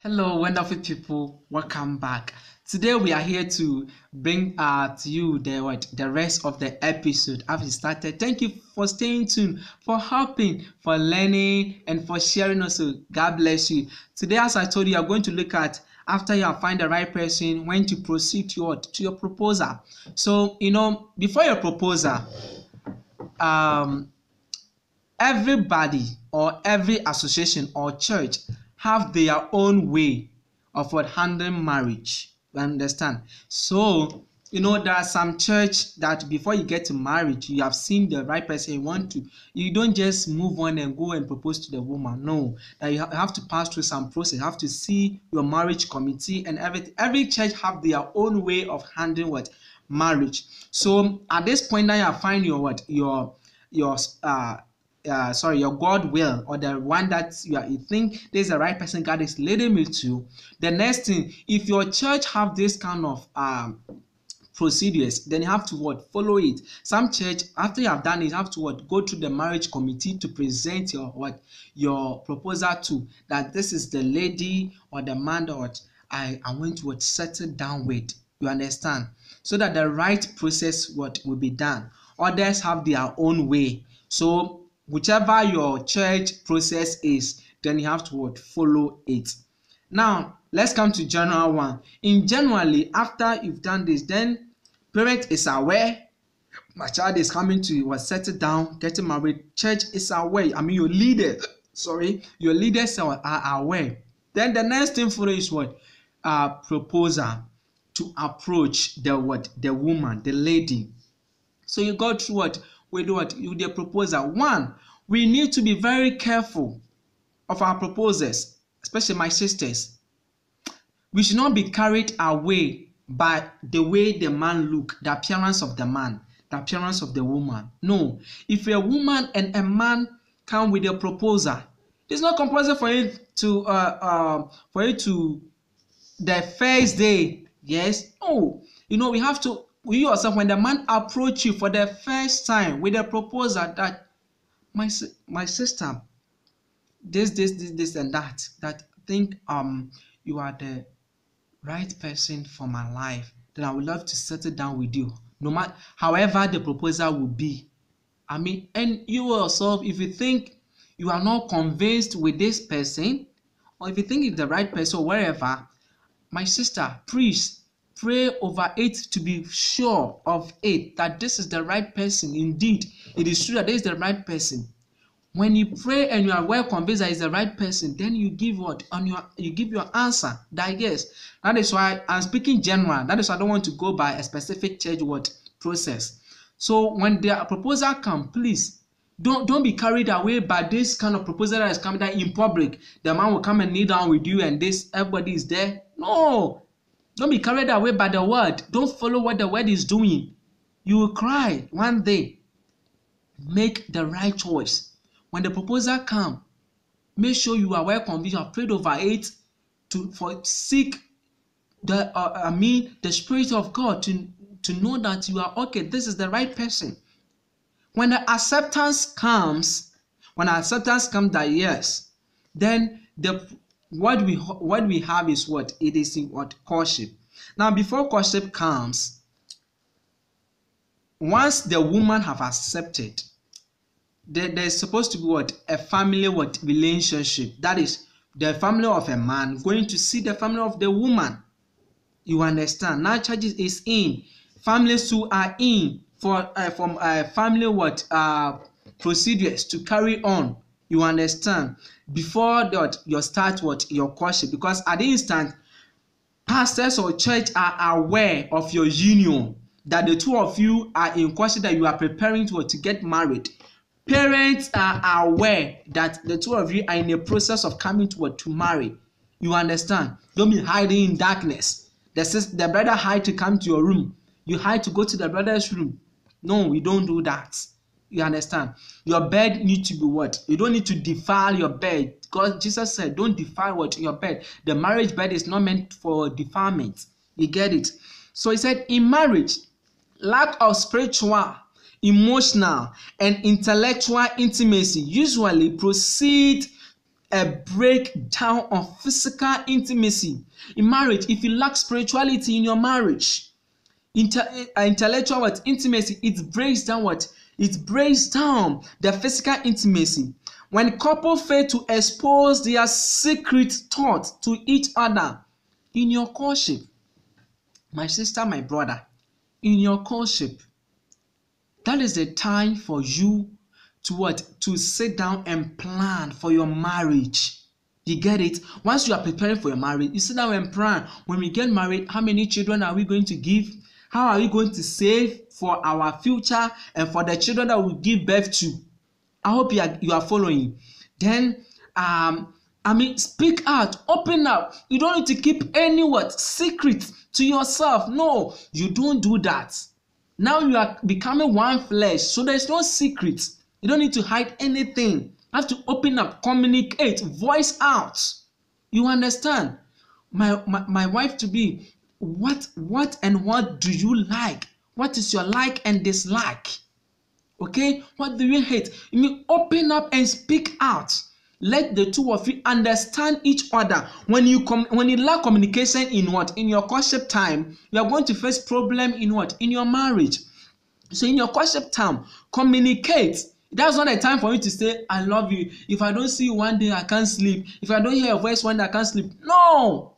Hello, wonderful people. Welcome back. Today we are here to bring to you the rest of the episode. As we started, thank you for staying tuned, for helping, for learning, and for sharing also. God bless you. Today, as I told you, I'm going to look at after you have find the right person, when to proceed to your proposal. So before your proposal, um everybody or every association or church have their own way of what handling marriage. You understand? So there are some church that before you get to marriage, you have seen the right person you want to. You don't just move on and go and propose to the woman. No, that you have to pass through some process. You have to see your marriage committee and everything. Every church have their own way of handling what marriage. So at this point now, you find your your God will, or the one that you think this is the right person God is leading me to. The next thing, if your church have this kind of procedures, then you have to follow it. Some church, after you have done it, you have to go to the marriage committee to present your proposal to, that this is the lady or the man that I want to settle down with. You understand? So that the right process will be done. Others have their own way. So whichever your church process is, then you have to follow it. Now let's come to general one. In generally, after you've done this, then parent is aware my child is coming to settle down, getting married. Church is aware. Your leaders are aware. Then the next thing for is proposal to approach the woman, the lady. So you go through with the proposal. One, we need to be very careful of our proposals, especially my sisters. We should not be carried away by the way the man look, the appearance of the man, the appearance of the woman. No, if a woman and a man come with a proposal, it's not compulsory for you to the first day. Yes, no, we have to. You yourself, when the man approach you for the first time with a proposal that my sister, this and that think you are the right person for my life, then I would love to settle down with you, no matter however the proposal will be. And you yourself, if you think you are not convinced with this person, or if you think it's the right person or wherever, my sister, please pray over it to be sure of it, that this is the right person. Indeed, it is true that this is the right person. When you pray and you are well convinced that it's the right person, then you give you give your answer. That yes, that is why I'm speaking general. That is why I don't want to go by a specific church process. So when the proposal comes, please don't be carried away by this kind of proposal that is coming down in public. The man will come and kneel down with you, and everybody is there. No, don't be carried away by the word. Don't follow what the word is doing. You will cry one day. Make the right choice. When the proposal comes, make sure you are well convinced, you have prayed over it, seek the Spirit of God to know that you are okay. This is the right person. When the acceptance comes, that yes, then what we have is it is in courtship. Now, before courtship comes, once the woman have accepted, there's supposed to be a family relationship. That is the family of a man going to see the family of the woman. You understand? Now churches is in, families who are in for from family procedures to carry on. You understand? Before that, you start your courtship, because at the instant, pastors or church are aware of your union, that the two of you are in courtship, that you are preparing to get married. Parents are aware that the two of you are in a process of coming to marry. You understand? Don't be hiding in darkness. The brother hide to come to your room. You hide to go to the brother's room. No, we don't do that. You understand? Your bed needs to be You don't need to defile your bed, because Jesus said, don't defile your bed. The marriage bed is not meant for defilement. You get it? So he said, in marriage, lack of spiritual, emotional, and intellectual intimacy usually proceed a breakdown of physical intimacy. In marriage, if you lack spirituality in your marriage, intellectual what intimacy, it breaks down what? It breaks down the physical intimacy. When couple fail to expose their secret thoughts to each other in your courtship, my sister, my brother, in your courtship, that is the time for you to what? To sit down and plan for your marriage. You get it? Once you are preparing for your marriage, you sit down and plan. When we get married, how many children are we going to give? How are we going to save for our future and for the children that we give birth to? I hope you are following. Then, speak out, open up. You don't need to keep any secret to yourself. No, you don't do that. Now you are becoming one flesh, so there's no secret. You don't need to hide anything. You have to open up, communicate, voice out. You understand? My wife to be, what do you like? What is your like and dislike? Okay, what do you hate? You mean open up and speak out. Let the two of you understand each other. When you lack communication in your courtship time, you are going to face problem in in your marriage. So in your courtship time, communicate. That's not a time for you to say, I love you. If I don't see you one day, I can't sleep. If I don't hear your voice one day, I can't sleep. No.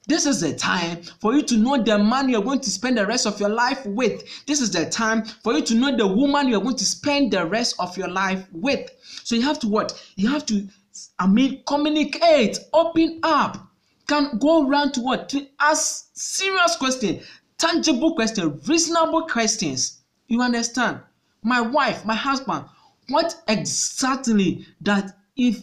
This is the time for you to know the man you're going to spend the rest of your life with. This is the time for you to know the woman you're going to spend the rest of your life with. So you have to what? You have to, communicate, open up. Can go around to what? To ask serious questions, tangible questions, reasonable questions. You understand? My wife, my husband, what exactly that if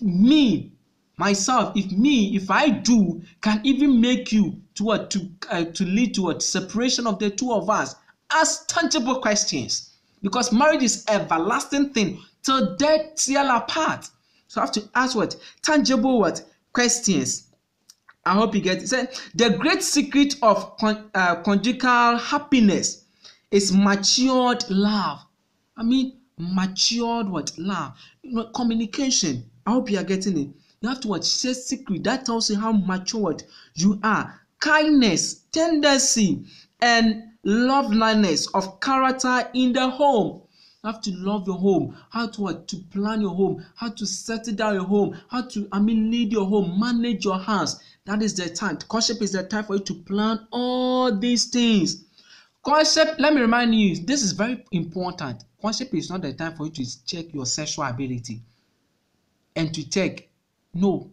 I do, can even make you to what? To lead to what? Separation of the two of us. Ask tangible questions, because marriage is everlasting thing till death till apart. So I have to ask what? Tangible questions. I hope you get it. So, the great secret of conjugal happiness is matured love. Matured love. Communication. I hope you are getting it. You have to share secret. That tells you how mature you are. Kindness, tendency, and loveliness of character in the home. You have to love your home. How to plan your home. How to settle down your home. How to lead your home. Manage your house. That is the time. Courtship is the time for you to plan all these things. Courtship, let me remind you, this is very important. Courtship is not the time for you to check your sexual ability and to check. No.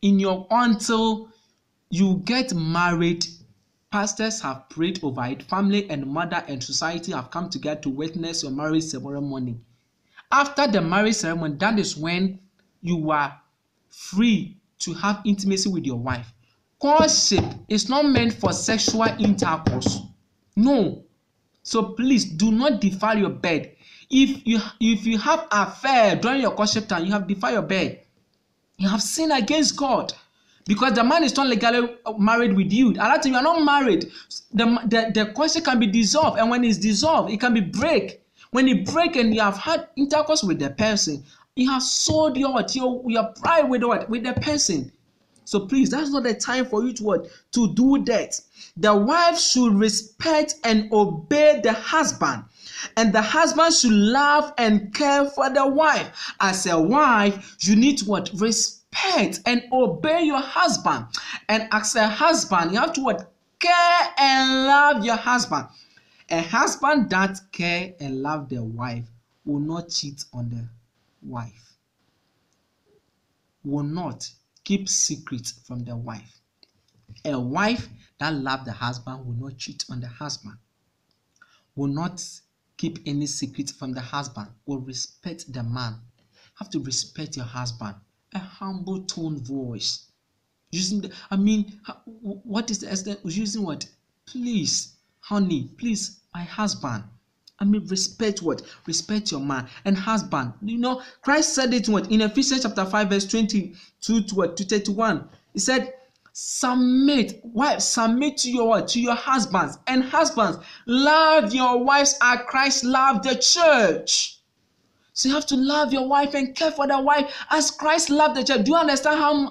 Until you get married, pastors have prayed over it. Family and mother and society have come together to witness your marriage ceremony. After the marriage ceremony, that is when you are free to have intimacy with your wife. Courtship is not meant for sexual intercourse. No. So please do not defile your bed. If you have affair during your courtship time, you have defiled your bed. You have sinned against God, because the man is not legally married with you. At that time, you are not married. The courtship can be dissolved, and when it's dissolved, it can be break. When it break and you have had intercourse with the person, you have sold your pride with the person. So please, that's not the time for you to do that. The wife should respect and obey the husband, and the husband should love and care for the wife. As a wife, you need to respect and obey your husband, and as a husband, you have to care and love your husband. A husband that care and love the wife will not cheat on the wife, will not keep secrets from the wife. A wife that loves the husband will not cheat on the husband, will not keep any secret from the husband, will respect the man. You have to respect your husband. A humble tone voice. Using what is the extent? Using what? Please, honey, please, my husband. Respect what? Respect your man. And husband, Christ said it in Ephesians chapter 5 verse 22 to 31. He said, submit. Wives, submit to your husbands. And husbands, love your wives as Christ loved the church. So you have to love your wife and care for the wife as Christ loved the church. Do you understand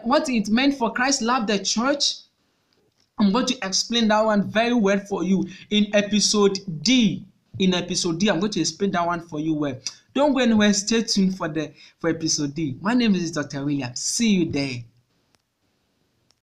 what it meant for Christ loved the church? I'm going to explain that one very well for you in episode D. In episode D, I'm going to explain that one for you well. Don't go anywhere. Stay tuned for episode D. My name is Dr. William. See you there.